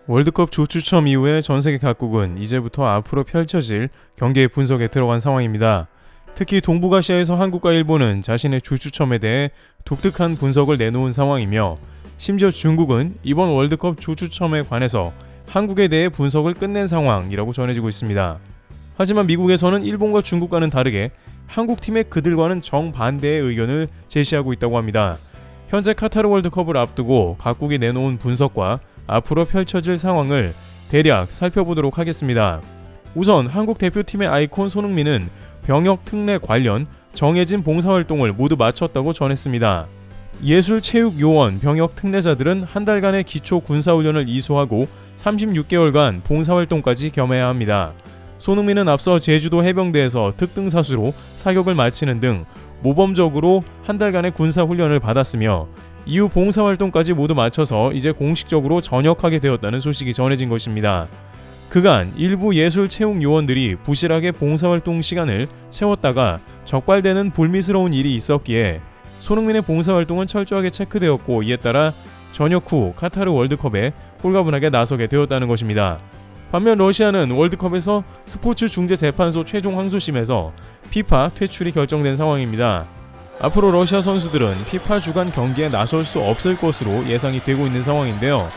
월드컵 조추첨 이후에 전세계 각국은 이제부터 앞으로 펼쳐질 경기의 분석에 들어간 상황입니다. 특히 동북아시아에서 한국과 일본은 자신의 조추첨에 대해 독특한 분석을 내놓은 상황이며, 심지어 중국은 이번 월드컵 조추첨에 관해서 한국에 대해 분석을 끝낸 상황이라고 전해지고 있습니다. 하지만 미국에서는 일본과 중국과는 다르게 한국팀의 그들과는 정반대의 의견을 제시하고 있다고 합니다. 현재 카타르 월드컵을 앞두고 각국이 내놓은 분석과 앞으로 펼쳐질 상황을 대략 살펴보도록 하겠습니다. 우선 한국 대표팀의 아이콘 손흥민은 병역 특례 관련 정해진 봉사활동을 모두 마쳤다고 전했습니다. 예술체육요원 병역 특례자들은 한 달간의 기초 군사훈련을 이수하고 36개월간 봉사활동까지 겸해야 합니다. 손흥민은 앞서 제주도 해병대에서 특등사수로 사격을 마치는 등 모범적으로 한 달간의 군사훈련을 받았으며, 이후 봉사활동까지 모두 마쳐서 이제 공식적으로 전역하게 되었다는 소식이 전해진 것입니다. 그간 일부 예술체육요원들이 부실하게 봉사활동 시간을 채웠다가 적발되는 불미스러운 일이 있었기에 손흥민의 봉사활동은 철저하게 체크되었고, 이에 따라 전역 후 카타르 월드컵에 홀가분하게 나서게 되었다는 것입니다. 반면 러시아는 월드컵에서 스포츠 중재재판소 최종 항소심에서 피파 퇴출이 결정된 상황입니다. 앞으로 러시아 선수들은 피파 주간 경기에 나설 수 없을 것으로 예상이 되고 있는 상황인데요.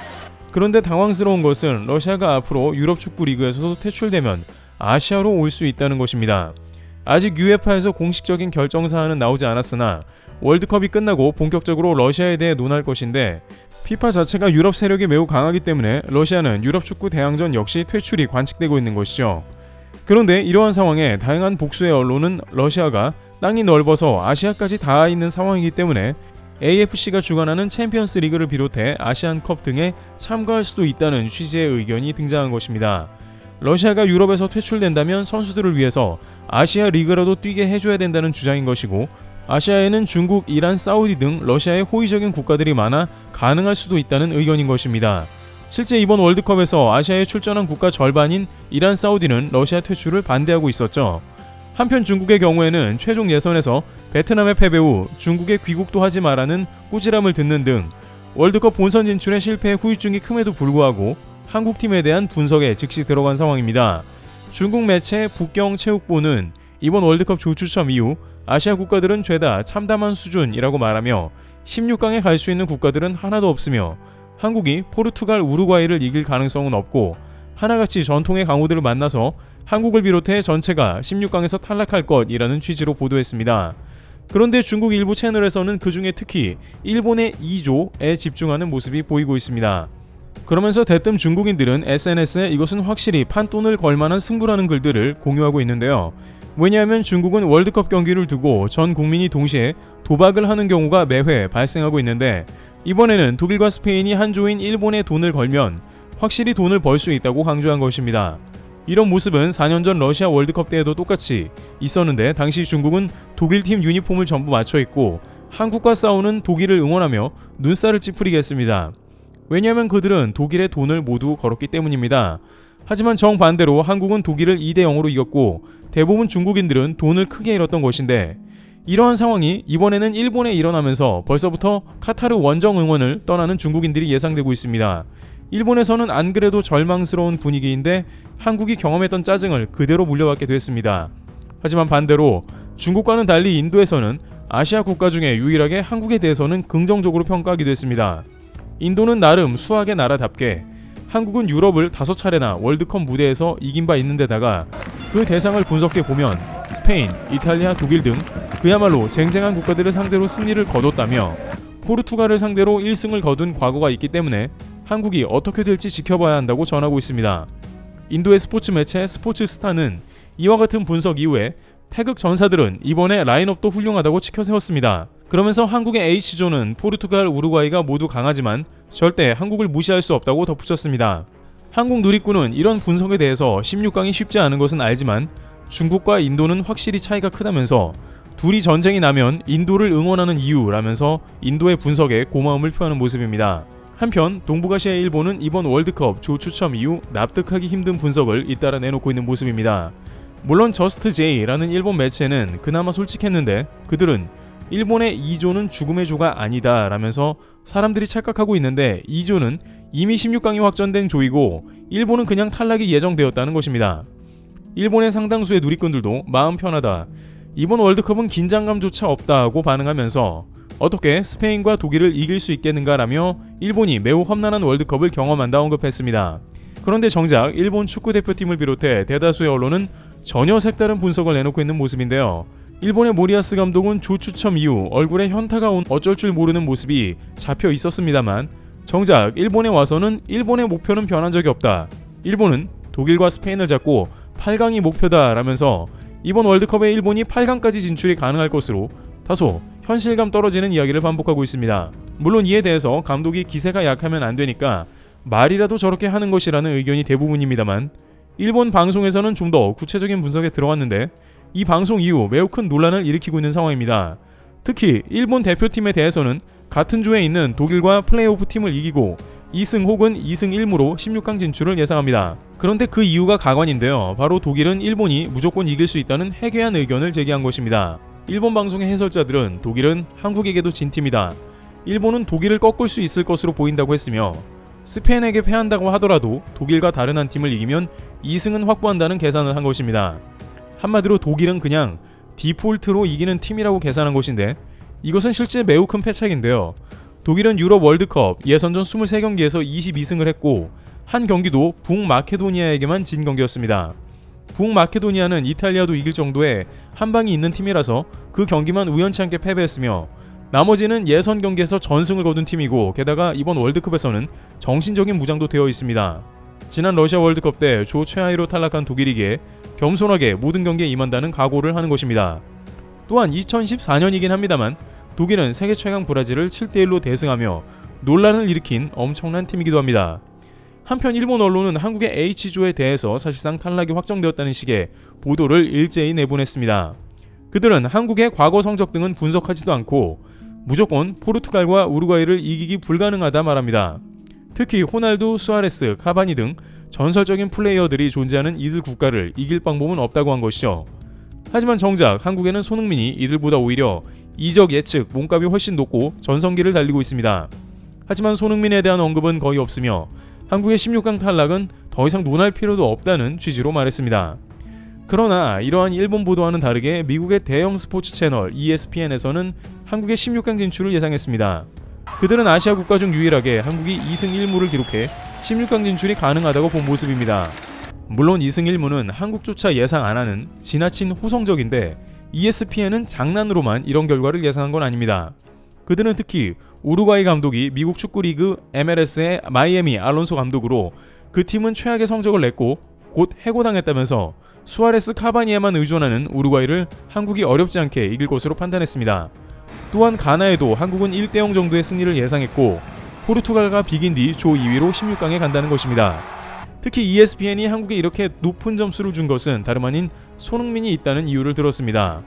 그런데 당황스러운 것은 러시아가 앞으로 유럽 축구 리그에서도 퇴출되면 아시아로 올 수 있다는 것입니다. 아직 UEFA에서 공식적인 결정 사안은 나오지 않았으나 월드컵이 끝나고 본격적으로 러시아에 대해 논할 것인데, 피파 자체가 유럽 세력이 매우 강하기 때문에 러시아는 유럽 축구 대항전 역시 퇴출이 관측되고 있는 것이죠. 그런데 이러한 상황에 다양한 복수의 언론은 러시아가 땅이 넓어서 아시아까지 닿아 있는 상황이기 때문에 AFC가 주관하는 챔피언스 리그를 비롯해 아시안컵 등에 참가할 수도 있다는 취지의 의견이 등장한 것입니다. 러시아가 유럽에서 퇴출된다면 선수들을 위해서 아시아 리그라도 뛰게 해줘야 된다는 주장인 것이고, 아시아에는 중국, 이란, 사우디 등 러시아의 호의적인 국가들이 많아 가능할 수도 있다는 의견인 것입니다. 실제 이번 월드컵에서 아시아에 출전한 국가 절반인 이란, 사우디는 러시아 퇴출을 반대하고 있었죠. 한편 중국의 경우에는 최종 예선에서 베트남의 패배 후 중국에 귀국도 하지 마라는 꾸지람을 듣는 등 월드컵 본선 진출에 실패의 후유증이 큼에도 불구하고 한국팀에 대한 분석에 즉시 들어간 상황입니다. 중국 매체 북경체육보는 이번 월드컵 조추첨 이후 아시아 국가들은 죄다 참담한 수준이라고 말하며 16강에 갈 수 있는 국가들은 하나도 없으며 한국이 포르투갈, 우루과이를 이길 가능성은 없고 하나같이 전통의 강호들을 만나서 한국을 비롯해 전체가 16강에서 탈락할 것이라는 취지로 보도했습니다. 그런데 중국 일부 채널에서는 그중에 특히 일본의 2조에 집중하는 모습이 보이고 있습니다. 그러면서 대뜸 중국인들은 SNS에 이것은 확실히 판돈을 걸만한 승부라는 글들을 공유하고 있는데요. 왜냐하면 중국은 월드컵 경기를 두고 전 국민이 동시에 도박을 하는 경우가 매회 발생하고 있는데, 이번에는 독일과 스페인이 한 조인 일본에 돈을 걸면 확실히 돈을 벌 수 있다고 강조한 것입니다. 이런 모습은 4년 전 러시아 월드컵 때에도 똑같이 있었는데, 당시 중국은 독일팀 유니폼을 전부 맞춰 입고 한국과 싸우는 독일을 응원하며 눈살을 찌푸리게 했습니다. 왜냐하면 그들은 독일의 돈을 모두 걸었기 때문입니다. 하지만 정반대로 한국은 독일을 2대0으로 이겼고 대부분 중국인들은 돈을 크게 잃었던 것인데, 이러한 상황이 이번에는 일본에 일어나면서 벌써부터 카타르 원정 응원을 떠나는 중국인들이 예상되고 있습니다. 일본에서는 안 그래도 절망스러운 분위기인데 한국이 경험했던 짜증을 그대로 물려받게 됐습니다. 하지만 반대로 중국과는 달리 인도에서는 아시아 국가 중에 유일하게 한국에 대해서는 긍정적으로 평가하기도 했습니다. 인도는 나름 수학의 나라답게 한국은 유럽을 5차례나 월드컵 무대에서 이긴 바 있는데다가 그 대상을 분석해보면 스페인, 이탈리아, 독일 등 그야말로 쟁쟁한 국가들을 상대로 승리를 거뒀다며, 포르투갈을 상대로 1승을 거둔 과거가 있기 때문에 한국이 어떻게 될지 지켜봐야 한다고 전하고 있습니다. 인도의 스포츠 매체 스포츠스타는 이와 같은 분석 이후에 태극 전사들은 이번에 라인업도 훌륭하다고 치켜세웠습니다. 그러면서 한국의 H조는 포르투갈, 우루과이가 모두 강하지만 절대 한국을 무시할 수 없다고 덧붙였습니다. 한국 누리꾼은 이런 분석에 대해서 16강이 쉽지 않은 것은 알지만 중국과 인도는 확실히 차이가 크다면서 둘이 전쟁이 나면 인도를 응원하는 이유라면서 인도의 분석에 고마움을 표하는 모습입니다. 한편 동북아시아의 일본은 이번 월드컵 조추첨 이후 납득하기 힘든 분석을 잇따라 내놓고 있는 모습입니다. 물론 저스트제이라는 일본 매체는 그나마 솔직했는데, 그들은 일본의 2조는 죽음의 조가 아니다 라면서 사람들이 착각하고 있는데 2조는 이미 16강이 확정된 조이고 일본은 그냥 탈락이 예정되었다는 것입니다. 일본의 상당수의 누리꾼들도 마음 편하다, 이번 월드컵은 긴장감조차 없다고 반응하면서 어떻게 스페인과 독일을 이길 수 있겠는가라며 일본이 매우 험난한 월드컵을 경험한다 언급했습니다. 그런데 정작 일본 축구대표팀을 비롯해 대다수의 언론은 전혀 색다른 분석을 내놓고 있는 모습인데요. 일본의 모리아스 감독은 조 추첨 이후 얼굴에 현타가 온 어쩔 줄 모르는 모습이 잡혀 있었습니다만, 정작 일본에 와서는 일본의 목표는 변한 적이 없다, 일본은 독일과 스페인을 잡고 8강이 목표다 라면서 이번 월드컵에 일본이 8강까지 진출이 가능할 것으로 다소 현실감 떨어지는 이야기를 반복하고 있습니다. 물론 이에 대해서 감독이 기세가 약하면 안 되니까 말이라도 저렇게 하는 것이라는 의견이 대부분입니다만, 일본 방송에서는 좀 더 구체적인 분석에 들어갔는데 이 방송 이후 매우 큰 논란을 일으키고 있는 상황입니다. 특히 일본 대표팀에 대해서는 같은 조에 있는 독일과 플레이오프 팀을 이기고 2승 혹은 2승 1무로 16강 진출을 예상합니다. 그런데 그 이유가 가관인데요. 바로 독일은 일본이 무조건 이길 수 있다는 해괴한 의견을 제기한 것입니다. 일본 방송의 해설자들은 독일은 한국에게도 진 팀이다, 일본은 독일을 꺾을 수 있을 것으로 보인다고 했으며, 스페인에게 패한다고 하더라도 독일과 다른 한 팀을 이기면 2승은 확보한다는 계산을 한 것입니다. 한마디로 독일은 그냥 디폴트로 이기는 팀이라고 계산한 것인데, 이것은 실제 매우 큰 패착인데요. 독일은 유럽 월드컵 예선전 23경기에서 22승을 했고 한 경기도 북마케도니아에게만 진 경기였습니다. 북마케도니아는 이탈리아도 이길 정도의 한방이 있는 팀이라서 그 경기만 우연치 않게 패배했으며, 나머지는 예선 경기에서 전승을 거둔 팀이고 게다가 이번 월드컵에서는 정신적인 무장도 되어 있습니다. 지난 러시아 월드컵 때 조 최하위로 탈락한 독일에게 겸손하게 모든 경기에 임한다는 각오를 하는 것입니다. 또한 2014년이긴 합니다만 독일은 세계 최강 브라질을 7대1로 대승하며 논란을 일으킨 엄청난 팀이기도 합니다. 한편 일본 언론은 한국의 H조에 대해서 사실상 탈락이 확정되었다는 식의 보도를 일제히 내보냈습니다. 그들은 한국의 과거 성적 등은 분석하지도 않고 무조건 포르투갈과 우루과이를 이기기 불가능하다 말합니다. 특히 호날두, 수아레스, 카바니 등 전설적인 플레이어들이 존재하는 이들 국가를 이길 방법은 없다고 한 것이죠. 하지만 정작 한국에는 손흥민이 이들보다 오히려 이적 예측 몸값이 훨씬 높고 전성기를 달리고 있습니다. 하지만 손흥민에 대한 언급은 거의 없으며 한국의 16강 탈락은 더 이상 논할 필요도 없다는 취지로 말했습니다. 그러나 이러한 일본 보도와는 다르게 미국의 대형 스포츠 채널 ESPN에서는 한국의 16강 진출을 예상했습니다. 그들은 아시아 국가 중 유일하게 한국이 2승 1무를 기록해 16강 진출이 가능하다고 본 모습입니다. 물론 2승 1무는 한국조차 예상 안 하는 지나친 호성적인데 ESPN은 장난으로만 이런 결과를 예상한 건 아닙니다. 그들은 특히 우루과이 감독이 미국 축구리그 MLS의 마이애미 알론소 감독으로 그 팀은 최악의 성적을 냈고 곧 해고당했다면서 수아레스 카바니에만 의존하는 우루과이를 한국이 어렵지 않게 이길 것으로 판단했습니다. 또한 가나에도 한국은 1대0 정도의 승리를 예상했고 포르투갈과 비긴 뒤 조 2위로 16강에 간다는 것입니다. 특히 ESPN이 한국에 이렇게 높은 점수를 준 것은 다름 아닌 손흥민이 있다는 이유를 들었습니다.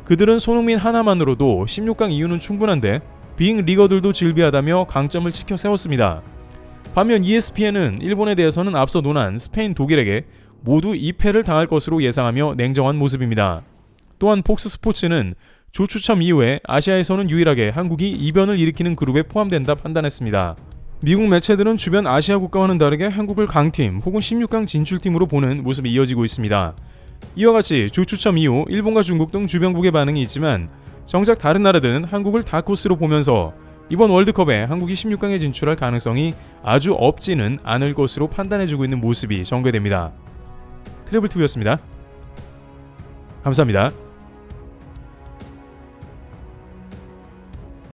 그들은 손흥민 하나만으로도 16강 이유는 충분한데 빅 리거들도 질비하다며 강점을 치켜 세웠습니다. 반면 ESPN은 일본에 대해서는 앞서 논한 스페인, 독일에게 모두 2패를 당할 것으로 예상하며 냉정한 모습입니다. 또한 폭스 스포츠는 조 추첨 이후에 아시아에서는 유일하게 한국이 이변을 일으키는 그룹에 포함된다 판단했습니다. 미국 매체들은 주변 아시아 국가와는 다르게 한국을 강팀 혹은 16강 진출팀으로 보는 모습이 이어지고 있습니다. 이와 같이 조 추첨 이후 일본과 중국 등 주변국의 반응이 있지만 정작 다른 나라들은 한국을 다크호스로 보면서 이번 월드컵에 한국이 16강에 진출할 가능성이 아주 없지는 않을 것으로 판단해주고 있는 모습이 전개됩니다. 트래블TV였습니다. 감사합니다.